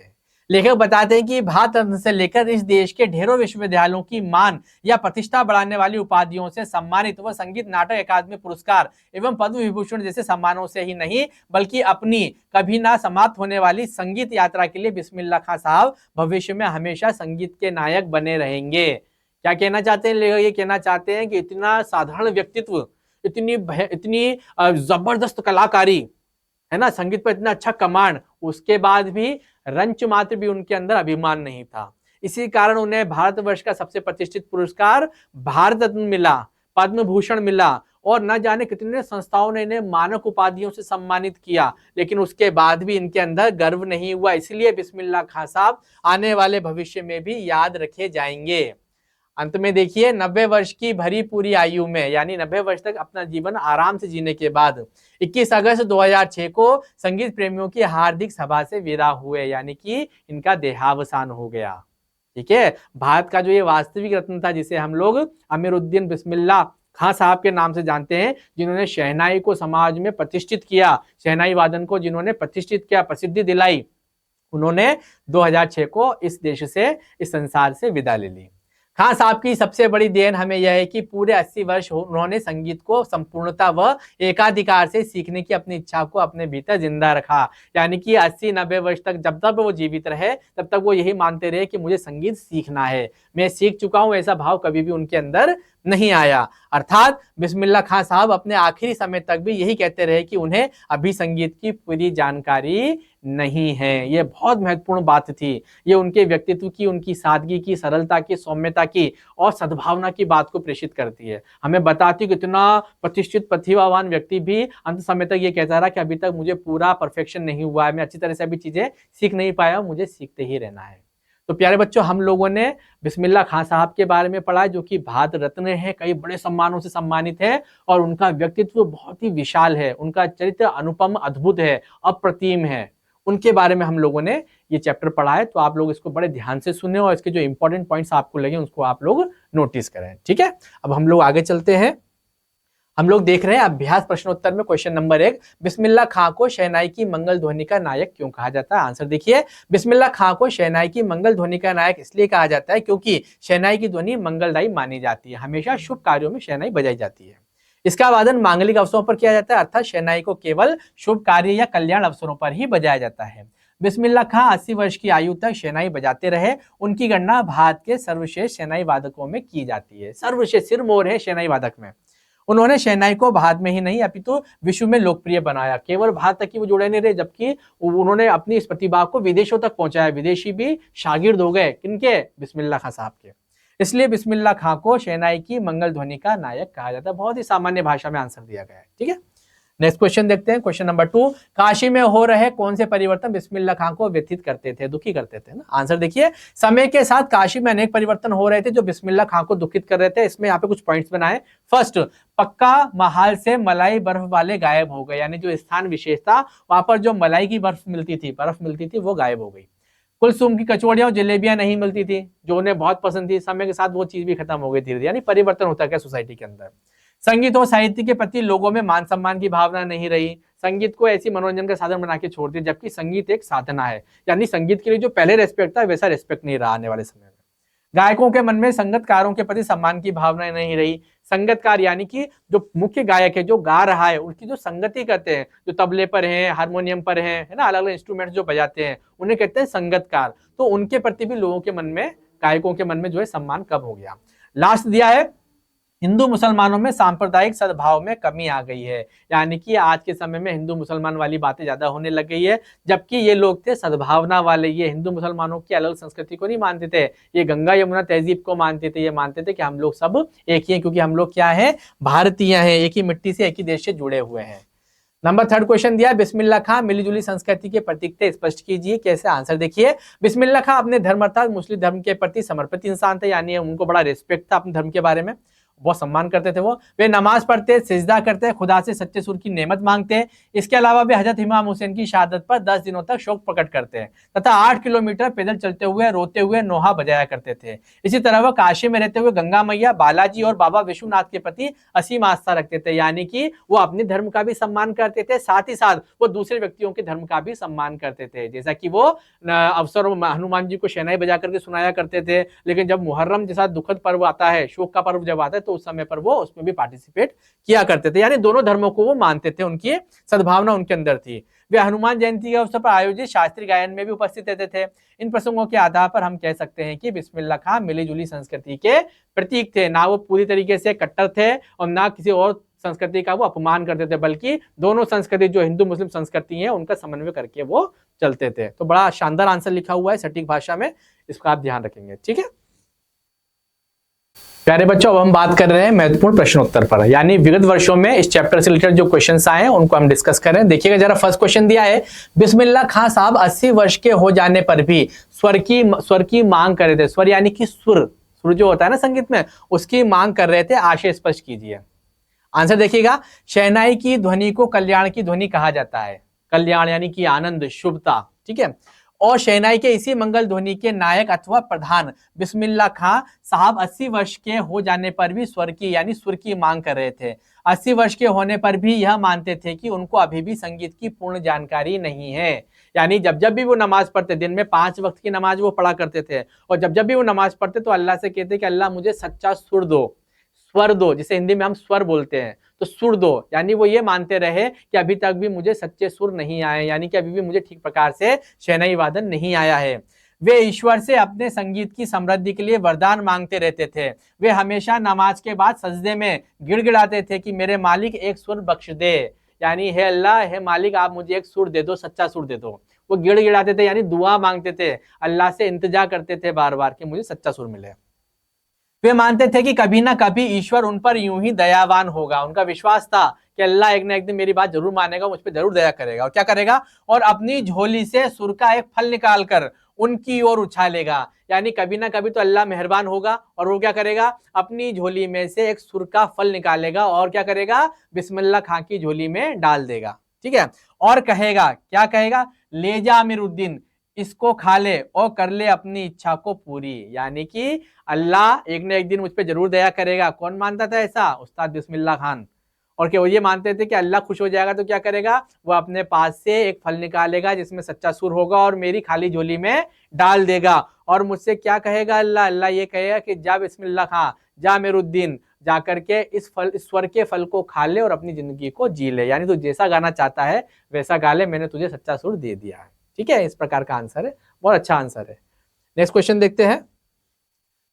लेखक बताते हैं कि भारत रत्न से लेकर इस देश के ढेरों विश्वविद्यालयों की मान या प्रतिष्ठा बढ़ाने वाली उपाधियों से सम्मानित वह संगीत नाटक अकादमी पुरस्कार एवं पद्म विभूषण जैसे सम्मानों से ही नहीं बल्कि अपनी कभी ना समाप्त होने वाली संगीत यात्रा के लिए बिस्मिल्लाह खां साहब भविष्य में हमेशा संगीत के नायक बने रहेंगे। क्या कहना चाहते हैं लेखक? ये कहना चाहते हैं कि इतना साधारण व्यक्तित्व, इतनी जबरदस्त कलाकारी, है ना, संगीत पर इतना अच्छा कमांड, उसके बाद भी रंच मात्र भी उनके अंदर अभिमान नहीं था। इसी कारण उन्हें भारतवर्ष का सबसे प्रतिष्ठित पुरस्कार भारत रत्न मिला, पद्म भूषण मिला और न जाने कितने संस्थाओं ने इन्हें मानक उपाधियों से सम्मानित किया, लेकिन उसके बाद भी इनके अंदर गर्व नहीं हुआ। इसलिए बिस्मिल्लाह खां साहब आने वाले भविष्य में भी याद रखे जाएंगे। अंत में देखिए, 90 वर्ष की भरी पूरी आयु में, यानी 90 वर्ष तक अपना जीवन आराम से जीने के बाद 21 अगस्त 2006 को संगीत प्रेमियों की हार्दिक सभा से विदा हुए, यानी कि इनका देहावसान हो गया। ठीक है, भारत का जो ये वास्तविक रत्न था, जिसे हम लोग अमीरुद्दीन बिस्मिल्लाह खां साहब के नाम से जानते हैं, जिन्होंने शहनाई को समाज में प्रतिष्ठित किया, शहनाई वादन को जिन्होंने प्रतिष्ठित किया, प्रसिद्धि दिलाई, उन्होंने 2006 को इस देश से, इस संसार से विदा ले ली। खां साहब की सबसे बड़ी देन हमें यह है कि पूरे 80 वर्ष उन्होंने संगीत को संपूर्णता व एकाधिकार से सीखने की अपनी इच्छा को अपने भीतर जिंदा रखा। यानी कि 80-90 वर्ष तक जब तक वो जीवित रहे तब तक वो यही मानते रहे कि मुझे संगीत सीखना है, मैं सीख चुका हूं, ऐसा भाव कभी भी उनके अंदर नहीं आया। अर्थात बिस्मिल्लाह खां साहब अपने आखिरी समय तक भी यही कहते रहे कि उन्हें अभी संगीत की पूरी जानकारी नहीं है। यह बहुत महत्वपूर्ण बात थी। ये उनके व्यक्तित्व की, उनकी सादगी की, सरलता की, सौम्यता की और सद्भावना की बात को प्रेषित करती है। हमें बताती कि इतना प्रतिष्ठित प्रतिभावान व्यक्ति भी अंत समय तक ये कहता रहा कि अभी तक मुझे पूरा परफेक्शन नहीं हुआ है, मैं अच्छी तरह से अभी चीजें सीख नहीं पाया, मुझे सीखते ही रहना है। तो प्यारे बच्चों, हम लोगों ने बिस्मिल्लाह खां साहब के बारे में पढ़ा, जो कि भारत रत्न है, कई बड़े सम्मानों से सम्मानित है और उनका व्यक्तित्व बहुत ही विशाल है, उनका चरित्र अनुपम, अद्भुत है, अप्रतिम है। उनके बारे में हम लोगों ने ये चैप्टर पढ़ा है, तो आप लोग इसको बड़े ध्यान से सुने और इसके जो इंपॉर्टेंट पॉइंट्स आपको लगे उसको आप लोग नोटिस करें। ठीक है, अब हम लोग आगे चलते हैं। हम लोग देख रहे हैं अभ्यास प्रश्नोत्तर में क्वेश्चन नंबर 1, बिस्मिल्लाह खां को शहनाई की मंगल ध्वनि का नायक क्यों कहा जाता है? आंसर देखिए, बिस्मिल्लाह खां को शहनाई की मंगल ध्वनि का नायक इसलिए कहा जाता है क्योंकि शहनाई की ध्वनि मंगलदायी मानी जाती है, हमेशा शुभ कार्यों में शहनाई बजाई जाती है। इसका वादन मांगलिक अवसरों पर किया जाता है, अर्थात शहनाई को केवल शुभ कार्य या कल्याण अवसरों पर ही बजाया जाता है। बिस्मिल्लाह खां 80 वर्ष की आयु तक शहनाई बजाते रहे। उनकी गणना भारत के सर्वश्रेष्ठ शहनाई वादकों में की जाती है। सर्वश्रेष्ठ सिरमौर है शहनाई वादक में। उन्होंने शहनाई को भारत में ही नहीं अपितु विश्व में लोकप्रिय बनाया। केवल भारत तक ही वो जुड़े नहीं रहे, जबकि उन्होंने अपनी इस प्रतिभा को विदेशों तक पहुंचाया। विदेशी भी शागिर्द हो गए किनके? बिस्मिल्लाह खां साहब के। इसलिए बिस्मिल्लाह खां को शहनाई की मंगल ध्वनि का नायक कहा जाता है। बहुत ही सामान्य भाषा में आंसर दिया गया है। ठीक है, नेक्स्ट क्वेश्चन देखते हैं, क्वेश्चन नंबर 2, काशी में हो रहे कौन से परिवर्तन बिस्मिल्लाह खां को व्यथित करते थे, दुखी करते थे ना? आंसर देखिए, समय के साथ काशी में अनेक परिवर्तन हो रहे थे जो बिस्मिल्लाह खां को दुखित कर रहे थे। इसमें यहाँ पे कुछ पॉइंट्स बनाए। फर्स्ट, पक्का महाल से मलाई बर्फ वाले गायब हो गए, यानी जो स्थान विशेष था वहां पर जो मलाई की बर्फ मिलती थी वो गायब हो गई। कुलसुम की कचौड़ियां और जलेबियां नहीं मिलती थी, जो उन्हें बहुत पसंद थी। समय के साथ वो चीज भी खत्म हो गई धीरे धीरे, यानी परिवर्तन होता गया सोसाइटी के अंदर। संगीत और साहित्य के प्रति लोगों में मान सम्मान की भावना नहीं रही। संगीत को ऐसी मनोरंजन का साधन बना के छोड़ दिया, जबकि संगीत एक साधना है। यानी संगीत के लिए जो पहले रेस्पेक्ट था वैसा रेस्पेक्ट नहीं रहा आने वाले समय में। गायकों के मन में संगतकारों के प्रति सम्मान की भावना नहीं रही। संगतकार यानी कि जो मुख्य गायक है, जो गा रहा है, उसकी जो संगति करते हैं, जो तबले पर हैं, हारमोनियम पर हैं, है ना, अलग अलग इंस्ट्रूमेंट्स जो बजाते हैं, उन्हें कहते हैं संगतकार। तो उनके प्रति भी लोगों के मन में, गायकों के मन में जो है सम्मान कम हो गया। लास्ट दिया है, हिंदू मुसलमानों में सांप्रदायिक सद्भाव में कमी आ गई है। यानी कि आज के समय में हिंदू मुसलमान वाली बातें ज्यादा होने लग गई है, जबकि ये लोग थे सद्भावना वाले। ये हिंदू मुसलमानों की अलग संस्कृति को नहीं मानते थे, ये गंगा यमुना तहजीब को मानते थे। ये मानते थे कि हम लोग सब एक ही हैं, क्योंकि हम लोग क्या है, भारतीय हैं, एक ही मिट्टी से, एक ही देश से जुड़े हुए हैं। नंबर 3 क्वेश्चन दिया, बिस्मिल्लाह खां मिलीजुली संस्कृति के प्रतीक थे, स्पष्ट कीजिए कैसे? आंसर देखिए, बिस्मिल्लाह खां अपने धर्म अर्थात मुस्लिम धर्म के प्रति समर्पित इंसान थे, यानी उनको बड़ा रिस्पेक्ट था अपने धर्म के बारे में। बहुत सम्मान करते थे वो। वे नमाज पढ़ते, सिजदा करते, खुदा से सच्चे सुर की नेमत मांगते। इसके अलावा वे हजरत इमाम हुसैन की शहादत पर 10 दिनों तक शोक प्रकट करते हैं तथा 8 किलोमीटर पैदल चलते हुए रोते हुए नोहा बजाया करते थे। इसी तरह वह काशी में रहते हुए गंगा मैया, बालाजी और बाबा विश्वनाथ के प्रति असीम आस्था रखते थे, यानी कि वो अपने धर्म का भी सम्मान करते थे, साथ ही साथ वो दूसरे व्यक्तियों के धर्म का भी सम्मान करते थे। जैसा कि वो अवसर हनुमान जी को शहनाई बजा करके सुनाया करते थे, लेकिन जब मुहर्रम जैसा दुखद पर्व आता है, शोक का पर्व जब आता है, तो उस समय पर वो उसमें भी पार्टिसिपेट किया करते थे। यानी दोनों धर्मों को वो मानते थे, उनकी सद्भावना उनके अंदर थी। वे हनुमान जयंती के अवसर पर आयोजित शास्त्रीय गायन में भी उपस्थित रहते थे। इन प्रसंगों के आधार पर हम कह सकते हैं कि बिस्मिल्लाह खां मिली जुली संस्कृति के प्रतीक थे। ना वो पूरी तरीके से कट्टर थे और ना किसी और संस्कृति का वो अपमान करते थे, बल्कि दोनों संस्कृति जो हिंदू मुस्लिम संस्कृति है उनका समन्वय करके वो चलते थे। तो बड़ा शानदार आंसर लिखा हुआ है सटीक भाषा में, इसका आप ध्यान रखेंगे। ठीक है प्यारे बच्चों, अब हम बात कर रहे हैं महत्वपूर्ण प्रश्नोत्तर पर, यानी विगत वर्षों में इस चैप्टर से रिलेटेड जो क्वेश्चंस आए हैं उनको हम डिस्कस कर रहे हैं। देखिएगा जरा, फर्स्ट क्वेश्चन दिया है, बिस्मिल्लाह खां साहब 80 वर्ष के हो जाने पर भी स्वर की मांग कर रहे थे। स्वर यानी कि सुर जो होता है ना संगीत में, उसकी मांग कर रहे थे। आशय स्पष्ट कीजिए। आंसर देखिएगा, शहनाई की ध्वनि को कल्याण की ध्वनि कहा जाता है। कल्याण यानी कि आनंद, शुभता। ठीक है, और शहनाई के इसी मंगल ध्वनि के नायक अथवा प्रधान बिस्मिल्लाह खां साहब 80 वर्ष के हो जाने पर भी स्वर की यानी सुर की मांग कर रहे थे। 80 वर्ष के होने पर भी यह मानते थे कि उनको अभी भी संगीत की पूर्ण जानकारी नहीं है। यानी जब जब भी वो नमाज पढ़ते, दिन में 5 वक्त की नमाज वो पढ़ा करते थे, और जब जब भी वो नमाज पढ़ते तो अल्लाह से कहते कि अल्लाह मुझे सच्चा सुर दो, स्वर दो, जिसे हिंदी में हम स्वर बोलते हैं, तो सुर दो। यानी वो ये मानते रहे कि अभी तक भी मुझे सच्चे सुर नहीं आए, यानी कि अभी भी मुझे ठीक प्रकार से शहनाई वादन नहीं आया है। वे ईश्वर से अपने संगीत की समृद्धि के लिए वरदान मांगते रहते थे। वे हमेशा नमाज के बाद सजदे में गिड़गिड़ाते थे कि मेरे मालिक एक सुर बख्श दे, यानी हे अल्लाह, हे मालिक, आप मुझे एक सुर दे दो, सच्चा सुर दे दो। वो गिड़गिड़ाते थे, यानी दुआ मांगते थे, अल्लाह से इंतजार करते थे बार बार कि मुझे सच्चा सुर मिले। वे मानते थे कि कभी ना कभी ईश्वर उन पर यूं ही दयावान होगा। उनका विश्वास था कि अल्लाह एक ना एक दिन मेरी बात जरूर मानेगा, मुझ पर जरूर दया करेगा। और क्या करेगा? और अपनी झोली से सुर का एक फल निकाल कर उनकी ओर उछालेगा। यानी कभी ना कभी तो अल्लाह मेहरबान होगा और वो क्या करेगा? अपनी झोली में से एक सुर का फल निकालेगा और क्या करेगा? बिस्मिल्लाह खां की झोली में डाल देगा। ठीक है, और कहेगा, क्या कहेगा? ले जा अमीरुद्दीन, इसको खा ले और कर ले अपनी इच्छा को पूरी। यानी कि अल्लाह एक न एक दिन मुझ पे जरूर दया करेगा। कौन मानता था ऐसा? उस्ताद बिस्मिल्लाह खान। और क्या वो ये मानते थे कि अल्लाह खुश हो जाएगा तो क्या करेगा? वो अपने पास से एक फल निकालेगा जिसमें सच्चा सुर होगा और मेरी खाली झोली में डाल देगा और मुझसे क्या कहेगा अल्लाह? अल्लाह ये कहेगा कि जा बिस्मिल्लाह खां, जा अमीरुद्दीन, जा करके इस स्वर के फल को खा ले और अपनी जिंदगी को जी ले। यानी तू जैसा गाना चाहता है वैसा गा ले, मैंने तुझे सच्चा सुर दे दिया है। ठीक है, इस प्रकार का आंसर है, बहुत अच्छा आंसर है। नेक्स्ट क्वेश्चन देखते हैं।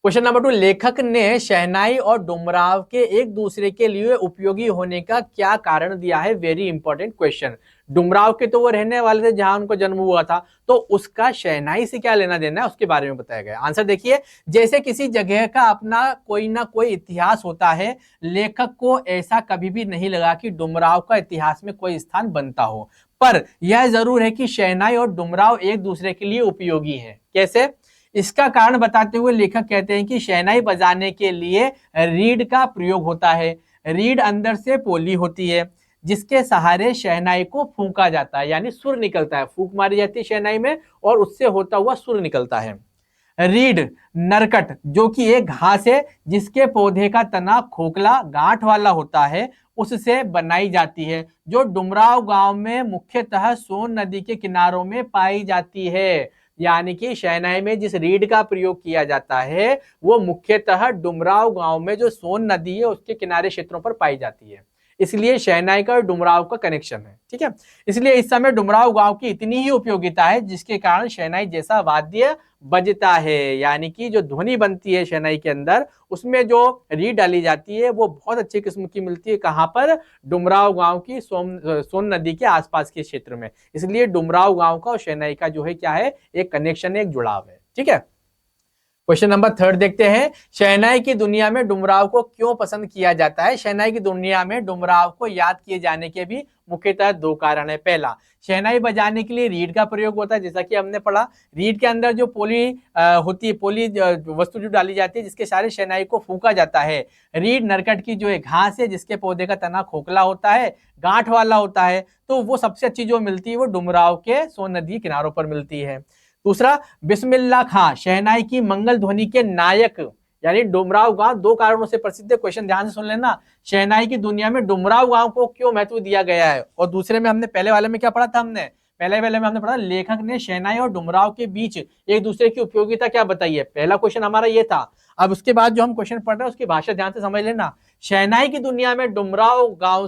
क्वेश्चन नंबर 2, लेखक ने शहनाई और डुमराव के एक दूसरे के लिए उपयोगी होने का क्या कारण दिया है? Very important question. डुमराव के तो वो रहने वाले थे जहां उनको जन्म हुआ था, तो उसका शहनाई से क्या लेना देना है उसके बारे में बताया गया। आंसर देखिए, जैसे किसी जगह का अपना कोई ना कोई इतिहास होता है, लेखक को ऐसा कभी भी नहीं लगा कि डुमराव का इतिहास में कोई स्थान बनता हो, पर यह जरूर है कि शहनाई और डुमराव एक दूसरे के लिए उपयोगी है। कैसे? इसका कारण बताते हुए लेखक कहते हैं कि शहनाई बजाने के लिए रीड का प्रयोग होता है। रीड अंदर से पोली होती है जिसके सहारे शहनाई को फूंका जाता है, यानी सुर निकलता है। फूंक मारी जाती है शहनाई में और उससे होता हुआ सुर निकलता है। रीड नरकट, जो कि एक घास है जिसके पौधे का तना खोखला गांठ वाला होता है, उससे बनाई जाती है, जो डुमराव गांव में मुख्यतः सोन नदी के किनारों में पाई जाती है। यानी कि शहनाई में जिस रीड का प्रयोग किया जाता है वो मुख्यतः डुमराव गांव में जो सोन नदी है उसके किनारे क्षेत्रों पर पाई जाती है। इसलिए शहनाई का और डुमराव का कनेक्शन है। ठीक है, इसलिए इस समय डुमराव गांव की इतनी ही उपयोगिता है जिसके कारण शहनाई जैसा वाद्य बजता है। यानी कि जो ध्वनि बनती है शहनाई के अंदर, उसमें जो रीड डाली जाती है वो बहुत अच्छी किस्म की मिलती है। कहां पर? डुमराव गांव की सोन नदी के आसपास के क्षेत्र में। इसलिए डुमराव गांव का और शहनाई का जो है क्या है? एक कनेक्शन है, एक जुड़ाव है। ठीक है, क्वेश्चन नंबर 3 देखते हैं। शहनाई की दुनिया में डुमराव को क्यों पसंद किया जाता है? शहनाई की दुनिया में डुमराव को याद किए जाने के भी मुख्यतः 2 कारण है। पहला, शहनाई बजाने के लिए रीड का प्रयोग होता है, जैसा कि हमने पढ़ा। रीड के अंदर जो पोली होती है, पोली वस्तु जो डाली जाती है, जिसके सारे शहनाई को फूंका जाता है। रीड नरकट की जो एक घास है, जिसके पौधे का तना खोखला होता है, गांठ वाला होता है, तो वो सबसे अच्छी जो मिलती है वो डुमराव के सोन नदी किनारों पर मिलती है। दूसरा, बिस्मिल्लाह खां शहनाई की मंगल ध्वनि के नायक, यानी डुमराव गांव 2 कारणों से प्रसिद्ध है। क्वेश्चन ध्यान से सुन लेना। शहनाई की दुनिया में डुमराव गांव को क्यों महत्व दिया गया है? और दूसरे में हमने पहले वाले में क्या पढ़ा था? पहले वाले में हमने पढ़ा लेखक ने शहनाई और डुमराव के बीच एक दूसरे की उपयोगिता क्या बताई है। पहला क्वेश्चन हमारा ये था। अब उसके बाद जो हम क्वेश्चन पढ़ रहे हैं उसकी भाषा ध्यान से समझ लेना। शहनाई की दुनिया में डुमराव गांव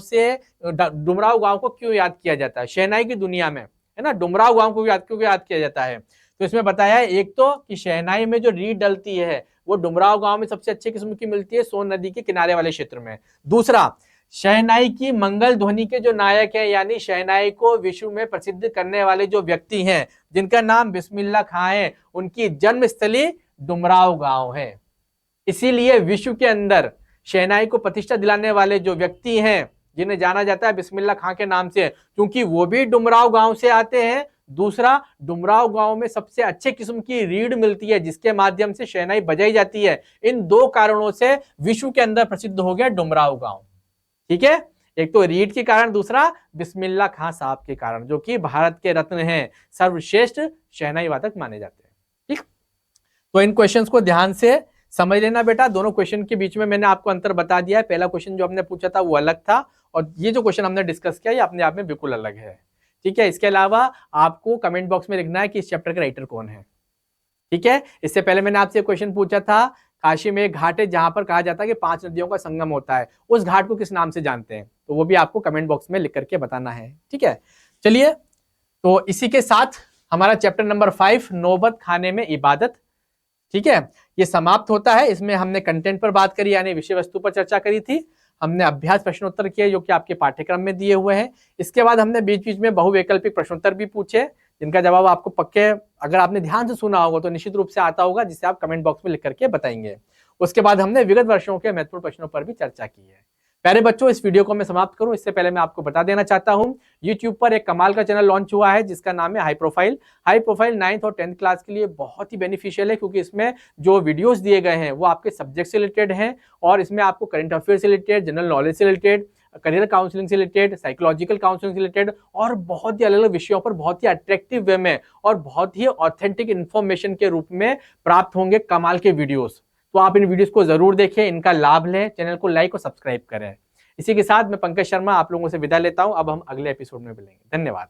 को क्यों याद किया जाता है? शहनाई की दुनिया में, है ना, डुमराव गांव को क्यों याद किया जाता है? तो इसमें बताया है, एक तो कि शहनाई में जो रीड डलती है वो डुमराव गांव में सबसे अच्छे किस्म की मिलती है, सोन नदी के किनारे वाले क्षेत्र में। दूसरा, शहनाई की मंगल ध्वनि के जो नायक है, यानी शहनाई को विश्व में प्रसिद्ध करने वाले जो व्यक्ति हैं, जिनका नाम बिस्मिल्लाह खां है, उनकी जन्मस्थली डुमराव गांव है। इसीलिए विश्व के अंदर शहनाई को प्रतिष्ठा दिलाने वाले जो व्यक्ति हैं, जिन्हें जाना जाता है बिस्मिल्लाह खां के नाम से, क्योंकि वो भी डुमराव गांव से आते हैं। दूसरा, डुमराव गांव में सबसे अच्छे किस्म की रीड मिलती है, जिसके माध्यम से शहनाई बजाई जाती है। इन 2 कारणों से विश्व के अंदर प्रसिद्ध हो गया डुमराव गांव। ठीक है, एक तो रीड के कारण, दूसरा बिस्मिल्लाह खां साहब के कारण, जो कि भारत के रत्न हैं, सर्वश्रेष्ठ शहनाई वादक माने जाते हैं। ठीक, तो इन क्वेश्चंस को ध्यान से समझ लेना बेटा। दोनों क्वेश्चन के बीच में मैंने आपको अंतर बता दिया है। पहला क्वेश्चन जो हमने पूछा था वो अलग था, और ये जो क्वेश्चन हमने डिस्कस किया ये अपने आप में बिल्कुल अलग है। ठीक है, इसके अलावा आपको कमेंट बॉक्स में लिखना है कि इस चैप्टर का राइटर कौन है। ठीक है, इससे पहले मैंने आपसे क्वेश्चन पूछा था, काशी में एक घाट है जहां पर कहा जाता है कि 5 नदियों का संगम होता है, उस घाट को किस नाम से जानते हैं? तो वो भी आपको कमेंट बॉक्स में लिख करके बताना है। ठीक है, चलिए, तो इसी के साथ हमारा चैप्टर नंबर 5 नौबत खाने में इबादत, ठीक है, ये समाप्त होता है। इसमें हमने कंटेंट पर बात करी, यानी विषय वस्तु पर चर्चा करी थी। हमने अभ्यास प्रश्नोत्तर किए जो कि आपके पाठ्यक्रम में दिए हुए हैं। इसके बाद हमने बीच बीच में बहुवैकल्पिक प्रश्नोत्तर भी पूछे, जिनका जवाब आपको पक्के, अगर आपने ध्यान से सुना होगा तो निश्चित रूप से आता होगा, जिसे आप कमेंट बॉक्स में लिख करके बताएंगे। उसके बाद हमने विगत वर्षों के महत्वपूर्ण प्रश्नों पर भी चर्चा की है। प्यारे बच्चों, इस वीडियो को मैं समाप्त करूं इससे पहले मैं आपको बता देना चाहता हूं, YouTube पर एक कमाल का चैनल लॉन्च हुआ है जिसका नाम है high profile. High profile 9th और 10th क्लास के लिए बहुत ही बेनिफिशियल है, क्योंकि इसमें जो वीडियोस दिए गए हैं वो आपके सब्जेक्ट से रिलेटेड हैं, और इसमें आपको करंट अफेयर से रिलेटेड, जनरल नॉलेज से रिलेटेड, करियर काउंसलिंग से रिलेटेड, साइकोलॉजिकल काउंसलिंग से रिलेटेड, और बहुत ही अलग अलग विषयों पर बहुत ही अट्रैक्टिव वे में और बहुत ही ऑथेंटिक इन्फॉर्मेशन के रूप में प्राप्त होंगे कमाल के वीडियोस। तो आप इन वीडियोस को जरूर देखें, इनका लाभ लें, चैनल को लाइक और सब्सक्राइब करें। इसी के साथ मैं पंकज शर्मा आप लोगों से विदा लेता हूं। अब हम अगले एपिसोड में मिलेंगे। धन्यवाद।